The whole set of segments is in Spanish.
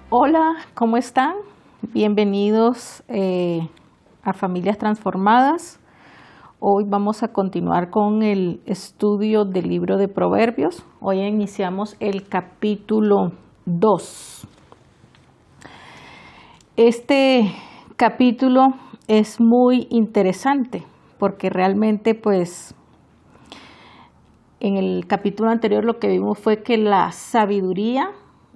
Hola, ¿cómo están? Bienvenidos a Familias Transformadas. Hoy vamos a continuar con el estudio del libro de Proverbios. Hoy iniciamos el capítulo 2. Este capítulo es muy interesante porque realmente en el capítulo anterior lo que vimos fue que la sabiduría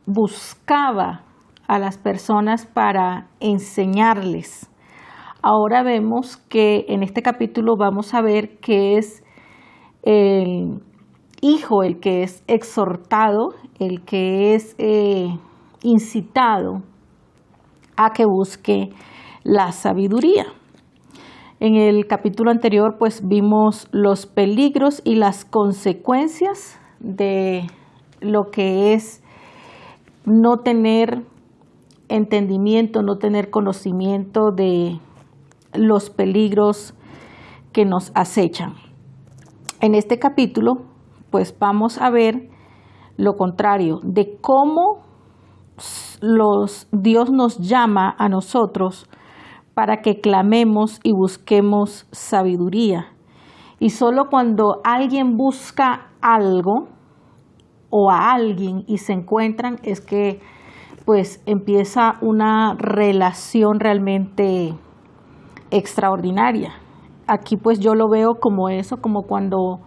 buscaba a las personas para enseñarles. Ahora vemos que en este capítulo vamos a ver que es el hijo el que es exhortado, el que es incitado a que busque la sabiduría. En el capítulo anterior vimos los peligros y las consecuencias de lo que es no tener entendimiento, no tener conocimiento de los peligros que nos acechan. En este capítulo, vamos a ver lo contrario, de cómo Dios nos llama a nosotros para que clamemos y busquemos sabiduría. Y solo cuando alguien busca algo o a alguien y se encuentran es que empieza una relación realmente extraordinaria. Aquí yo lo veo como eso, como cuando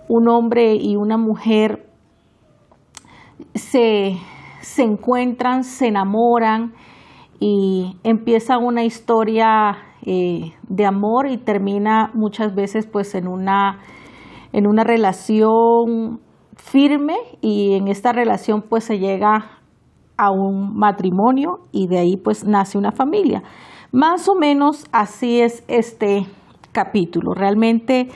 un hombre y una mujer se encuentran, se enamoran y empieza una historia de amor y termina muchas veces en una relación firme, y en esta relación se llega a un matrimonio y de ahí nace una familia. Más o menos así es este capítulo. Realmente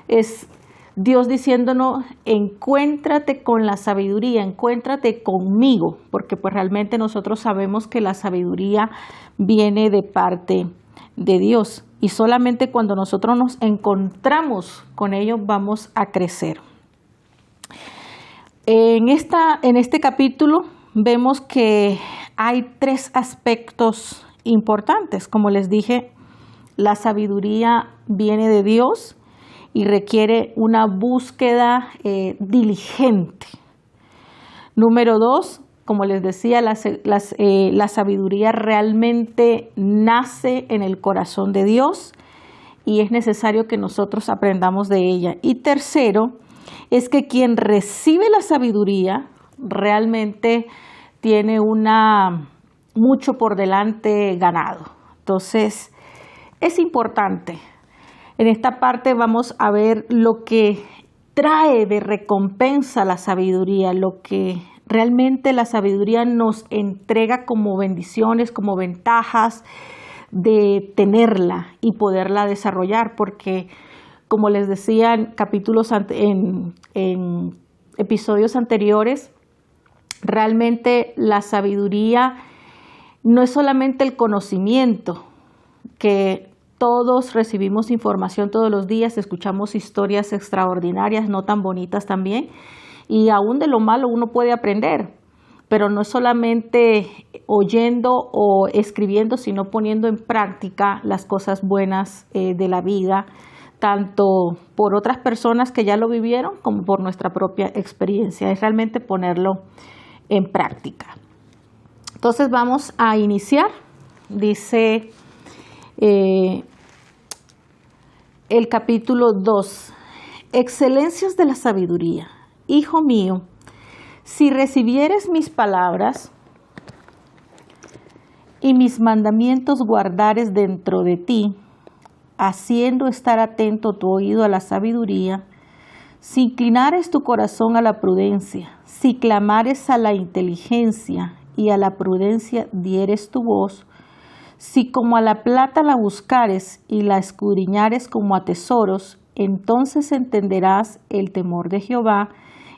es Dios diciéndonos: encuéntrate con la sabiduría, encuéntrate conmigo, porque realmente nosotros sabemos que la sabiduría viene de parte de Dios, y solamente cuando nosotros nos encontramos con ellos vamos a crecer. En este capítulo vemos que hay 3 aspectos importantes. Como les dije, la sabiduría viene de Dios y requiere una búsqueda diligente. Número 2, como les decía, la sabiduría realmente nace en el corazón de Dios y es necesario que nosotros aprendamos de ella. Y tercero, es que quien recibe la sabiduría realmente tiene mucho por delante ganado. Entonces, es importante. En esta parte vamos a ver lo que trae de recompensa la sabiduría, lo que realmente la sabiduría nos entrega como bendiciones, como ventajas de tenerla y poderla desarrollar, porque como les decía en episodios anteriores, realmente la sabiduría no es solamente el conocimiento, que todos recibimos información todos los días, escuchamos historias extraordinarias, no tan bonitas también, y aún de lo malo uno puede aprender, pero no es solamente oyendo o escribiendo, sino poniendo en práctica las cosas buenas de la vida, tanto por otras personas que ya lo vivieron como por nuestra propia experiencia. Es realmente ponerlo en práctica. Entonces vamos a iniciar. Dice el capítulo 2: excelencias de la sabiduría. Hijo mío, si recibieres mis palabras y mis mandamientos guardares dentro de ti, haciendo estar atento tu oído a la sabiduría, si inclinares tu corazón a la prudencia, si clamares a la inteligencia y a la prudencia dieres tu voz, si como a la plata la buscares y la escudriñares como a tesoros, entonces entenderás el temor de Jehová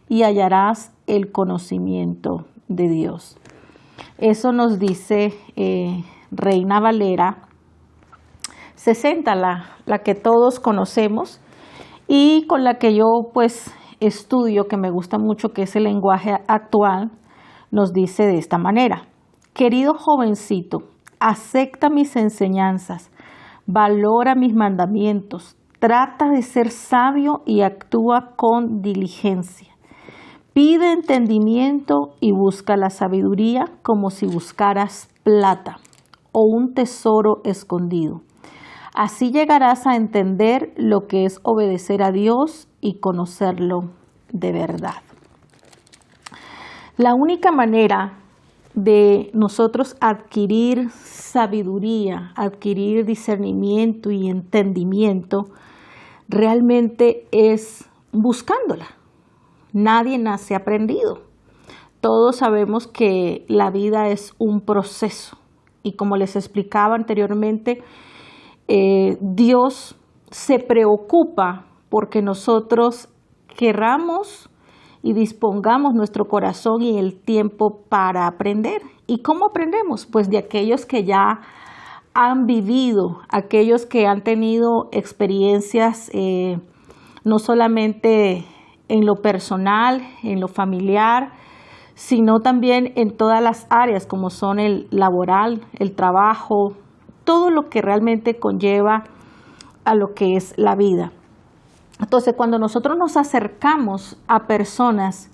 y hallarás el conocimiento de Dios. Eso nos dice Reina Valera 60, la que todos conocemos y con la que yo estudio, que me gusta mucho, que es el lenguaje actual. Nos dice de esta manera: querido jovencito, acepta mis enseñanzas, valora mis mandamientos, trata de ser sabio y actúa con diligencia. Pide entendimiento y busca la sabiduría como si buscaras plata o un tesoro escondido. Así llegarás a entender lo que es obedecer a Dios y conocerlo de verdad. La única manera de nosotros adquirir sabiduría, adquirir discernimiento y entendimiento, realmente es buscándola. Nadie nace aprendido. Todos sabemos que la vida es un proceso y como les explicaba anteriormente, Dios se preocupa porque nosotros querramos y dispongamos nuestro corazón y el tiempo para aprender. ¿Y cómo aprendemos? Pues de aquellos que ya han vivido, aquellos que han tenido experiencias no solamente en lo personal, en lo familiar, sino también en todas las áreas como son el laboral, el trabajo, todo lo que realmente conlleva a lo que es la vida. Entonces, cuando nosotros nos acercamos a personas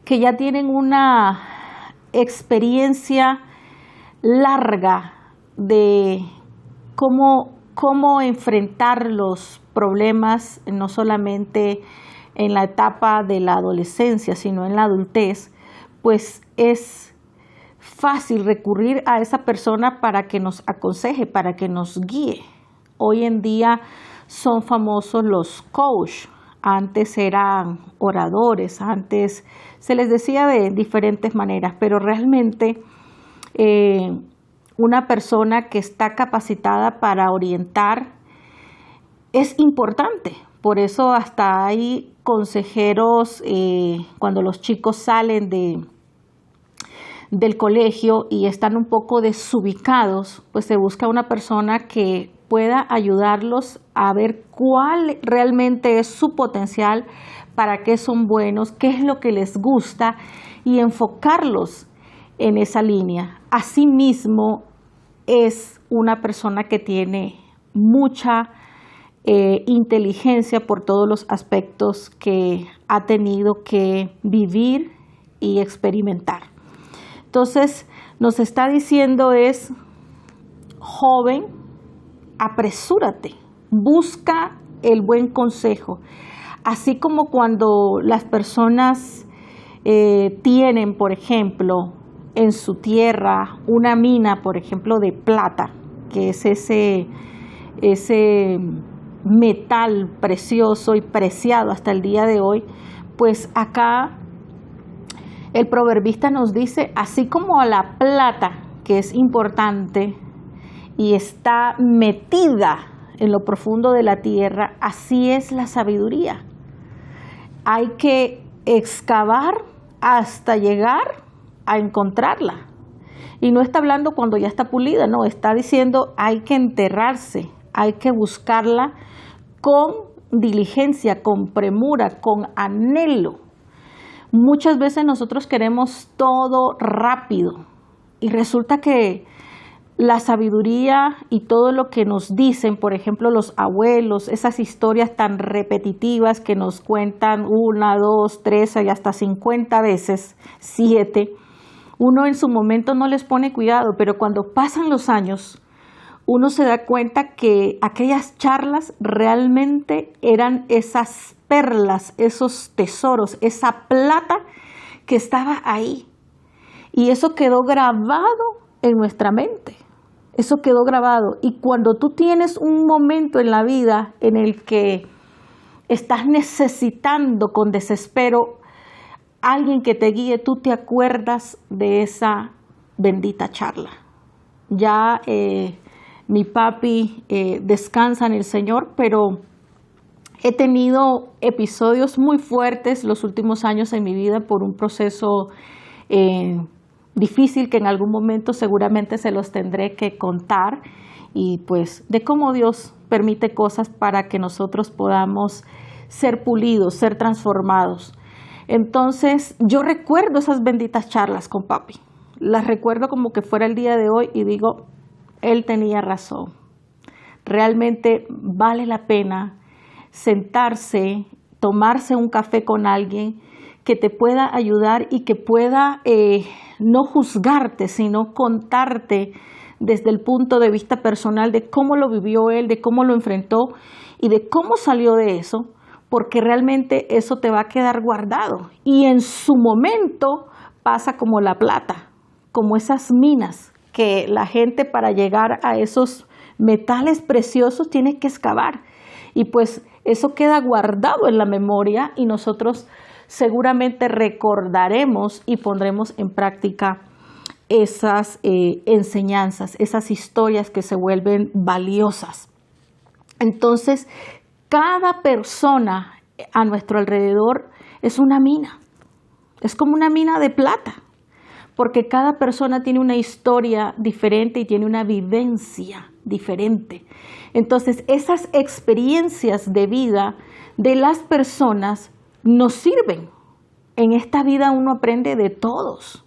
que ya tienen una experiencia larga de cómo enfrentar los problemas, no solamente en la etapa de la adolescencia, sino en la adultez, pues es fácil recurrir a esa persona para que nos aconseje, para que nos guíe. Hoy en día son famosos los coach, antes eran oradores, antes se les decía de diferentes maneras, pero realmente una persona que está capacitada para orientar es importante. Por eso hasta hay consejeros cuando los chicos salen del colegio y están un poco desubicados, pues se busca una persona que pueda ayudarlos a ver cuál realmente es su potencial, para qué son buenos, qué es lo que les gusta y enfocarlos en esa línea. Asimismo, es una persona que tiene mucha inteligencia por todos los aspectos que ha tenido que vivir y experimentar. Entonces, nos está diciendo es, joven, apresúrate, busca el buen consejo. Así como cuando las personas tienen, por ejemplo, en su tierra una mina, por ejemplo, de plata, que es ese metal precioso y preciado hasta el día de hoy, pues acá el proverbista nos dice, así como a la plata, que es importante y está metida en lo profundo de la tierra, así es la sabiduría. Hay que excavar hasta llegar a encontrarla. Y no está hablando cuando ya está pulida, no, está diciendo hay que enterrarse, hay que buscarla con diligencia, con premura, con anhelo. Muchas veces nosotros queremos todo rápido y resulta que la sabiduría y todo lo que nos dicen, por ejemplo, los abuelos, esas historias tan repetitivas que nos cuentan 1, 2, 3 y hasta 50 veces, 7, uno en su momento no les pone cuidado, pero cuando pasan los años, uno se da cuenta que aquellas charlas realmente eran esas perlas, esos tesoros, esa plata que estaba ahí. Y eso quedó grabado en nuestra mente. Eso quedó grabado. Y cuando tú tienes un momento en la vida en el que estás necesitando con desespero alguien que te guíe, tú te acuerdas de esa bendita charla. Ya mi papi descansa en el Señor, pero he tenido episodios muy fuertes los últimos años en mi vida por un proceso difícil que en algún momento seguramente se los tendré que contar, y pues de cómo Dios permite cosas para que nosotros podamos ser pulidos, ser transformados. Entonces yo recuerdo esas benditas charlas con papi, las recuerdo como que fuera el día de hoy y digo, él tenía razón. Realmente vale la pena sentarse, tomarse un café con alguien que te pueda ayudar y que pueda no juzgarte, sino contarte desde el punto de vista personal de cómo lo vivió él, de cómo lo enfrentó y de cómo salió de eso, porque realmente eso te va a quedar guardado. Y en su momento pasa como la plata, como esas minas que la gente para llegar a esos metales preciosos tiene que excavar. Y pues eso queda guardado en la memoria y nosotros seguramente recordaremos y pondremos en práctica esas enseñanzas, esas historias que se vuelven valiosas. Entonces, cada persona a nuestro alrededor es una mina, es como una mina de plata, porque cada persona tiene una historia diferente y tiene una vivencia diferente. Entonces, esas experiencias de vida de las personas nos sirven. En esta vida uno aprende de todos.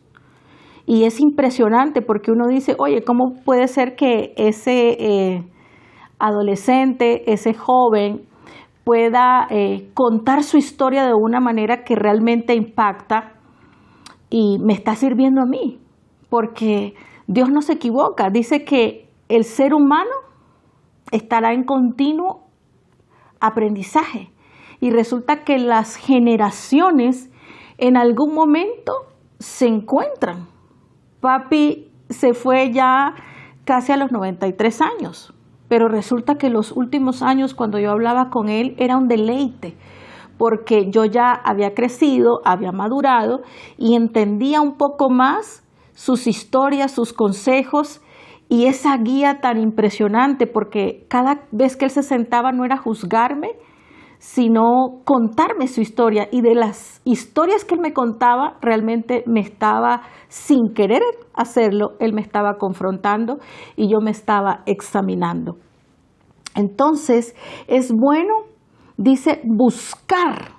Y es impresionante porque uno dice, oye, ¿cómo puede ser que ese adolescente, ese joven, pueda contar su historia de una manera que realmente impacta y me está sirviendo a mí? Porque Dios no se equivoca. Dice que el ser humano estará en continuo aprendizaje. Y resulta que las generaciones en algún momento se encuentran. Papi se fue ya casi a los 93 años, pero resulta que los últimos años cuando yo hablaba con él era un deleite, porque yo ya había crecido, había madurado y entendía un poco más sus historias, sus consejos y esa guía tan impresionante, porque cada vez que él se sentaba no era juzgarme, sino contarme su historia, y de las historias que él me contaba realmente me estaba, sin querer hacerlo, él me estaba confrontando y yo me estaba examinando. Entonces es bueno, dice, busca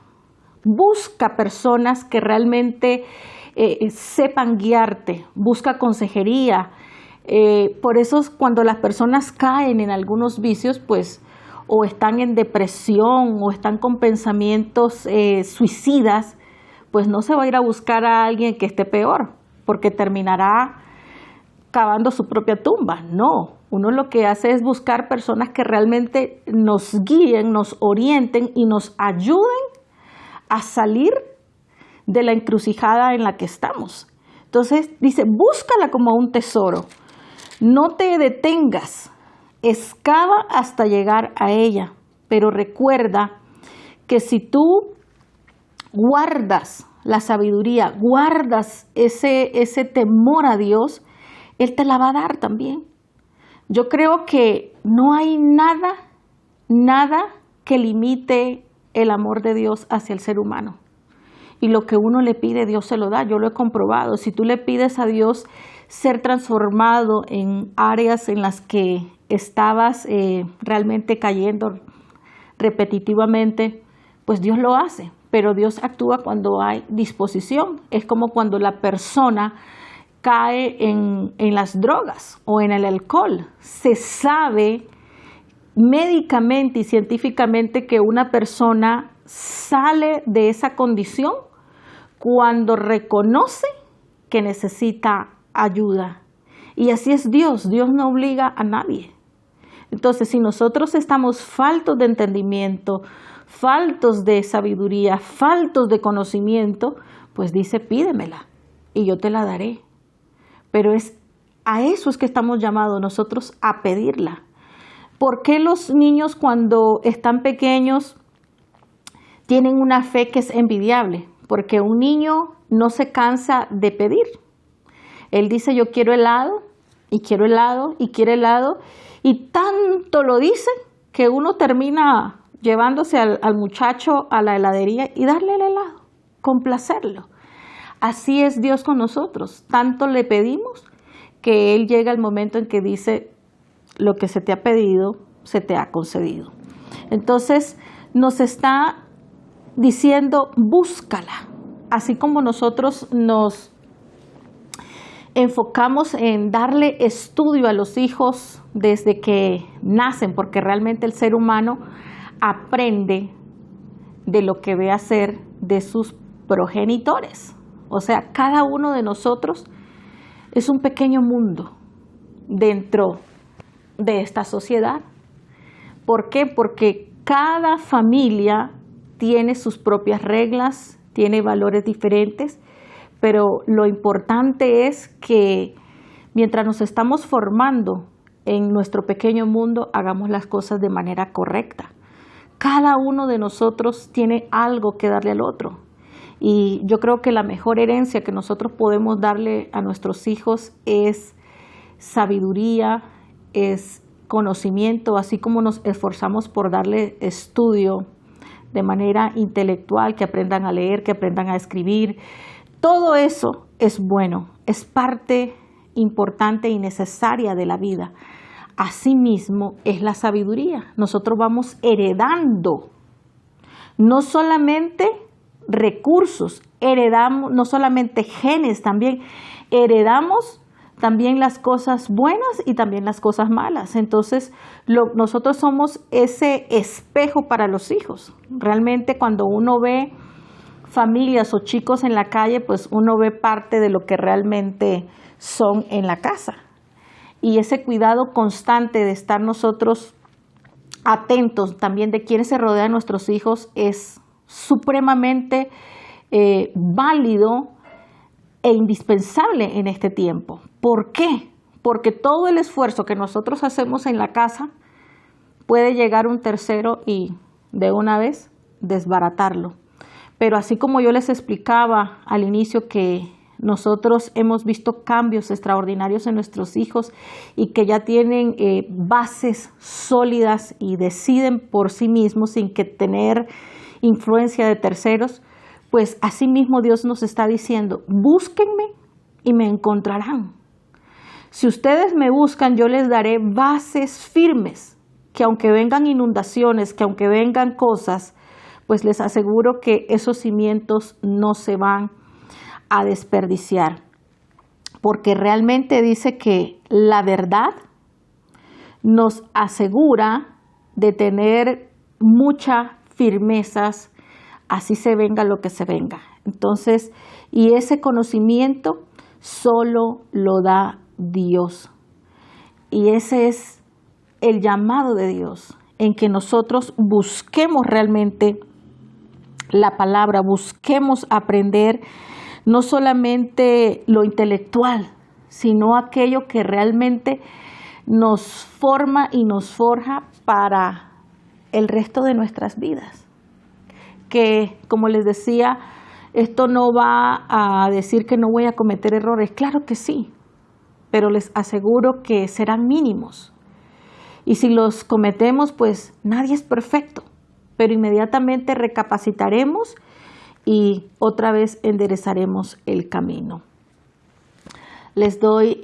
personas que realmente sepan guiarte, busca consejería. Por eso cuando las personas caen en algunos vicios, pues o están en depresión o están con pensamientos suicidas, pues no se va a ir a buscar a alguien que esté peor, porque terminará cavando su propia tumba. No, uno lo que hace es buscar personas que realmente nos guíen, nos orienten y nos ayuden a salir de la encrucijada en la que estamos. Entonces dice, búscala como un tesoro, no te detengas, excava hasta llegar a ella, pero recuerda que si tú guardas la sabiduría, guardas ese temor a Dios, Él te la va a dar también. Yo creo que no hay nada que limite el amor de Dios hacia el ser humano. Y lo que uno le pide, Dios se lo da. Yo lo he comprobado. Si tú le pides a Dios ser transformado en áreas en las que estabas realmente cayendo repetitivamente, pues Dios lo hace. Pero Dios actúa cuando hay disposición. Es como cuando la persona cae en las drogas o en el alcohol. Se sabe médicamente y científicamente que una persona sale de esa condición cuando reconoce que necesita ayuda. Y así es Dios. Dios no obliga a nadie. Entonces, si nosotros estamos faltos de entendimiento, faltos de sabiduría, faltos de conocimiento, pues dice, pídemela y yo te la daré. Pero a eso es que estamos llamados nosotros a pedirla. ¿Por qué los niños cuando están pequeños tienen una fe que es envidiable? Porque un niño no se cansa de pedir. Él dice, yo quiero helado, y quiero helado, y quiere helado, y tanto lo dice que uno termina llevándose al muchacho a la heladería y darle el helado, complacerlo. Así es Dios con nosotros. Tanto le pedimos que Él llega el momento en que dice, lo que se te ha pedido, se te ha concedido. Entonces nos está diciendo, búscala. Así como nosotros nos enfocamos en darle estudio a los hijos desde que nacen, porque realmente el ser humano aprende de lo que ve hacer de sus progenitores. O sea, cada uno de nosotros es un pequeño mundo dentro de esta sociedad. ¿Por qué? Porque cada familia tiene sus propias reglas, tiene valores diferentes, pero lo importante es que mientras nos estamos formando en nuestro pequeño mundo, hagamos las cosas de manera correcta. Cada uno de nosotros tiene algo que darle al otro. Y yo creo que la mejor herencia que nosotros podemos darle a nuestros hijos es sabiduría, es conocimiento, así como nos esforzamos por darle estudio de manera intelectual, que aprendan a leer, que aprendan a escribir. Todo eso es bueno, es parte importante y necesaria de la vida. Asimismo es la sabiduría. Nosotros vamos heredando no solamente recursos, heredamos no solamente genes, también heredamos también las cosas buenas y también las cosas malas. Entonces, nosotros somos ese espejo para los hijos. Realmente cuando uno ve familias o chicos en la calle, pues uno ve parte de lo que realmente son en la casa. Y ese cuidado constante de estar nosotros atentos también de quiénes se rodean nuestros hijos es supremamente válido e indispensable en este tiempo. ¿Por qué? Porque todo el esfuerzo que nosotros hacemos en la casa puede llegar un tercero y de una vez desbaratarlo. Pero así como yo les explicaba al inicio que nosotros hemos visto cambios extraordinarios en nuestros hijos y que ya tienen bases sólidas y deciden por sí mismos sin que tener influencia de terceros, pues así mismo Dios nos está diciendo, búsquenme y me encontrarán. Si ustedes me buscan, yo les daré bases firmes, que aunque vengan inundaciones, que aunque vengan cosas, pues les aseguro que esos cimientos no se van a desperdiciar. Porque realmente dice que la verdad nos asegura de tener mucha firmezas, así se venga lo que se venga. Entonces, y ese conocimiento solo lo da Dios. Y ese es el llamado de Dios, en que nosotros busquemos realmente la palabra, busquemos aprender no solamente lo intelectual, sino aquello que realmente nos forma y nos forja para el resto de nuestras vidas. Que, como les decía, esto no va a decir que no voy a cometer errores. Claro que sí, pero les aseguro que serán mínimos. Y si los cometemos, pues nadie es perfecto, pero inmediatamente recapacitaremos y otra vez enderezaremos el camino. Les doy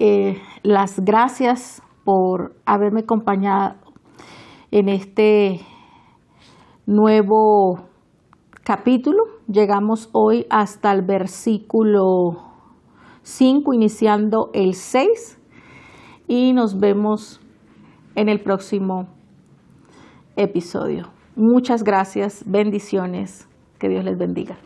las gracias por haberme acompañado en este nuevo capítulo. Llegamos hoy hasta el versículo 5, iniciando el 6, y nos vemos en el próximo episodio. Muchas gracias, bendiciones, que Dios les bendiga.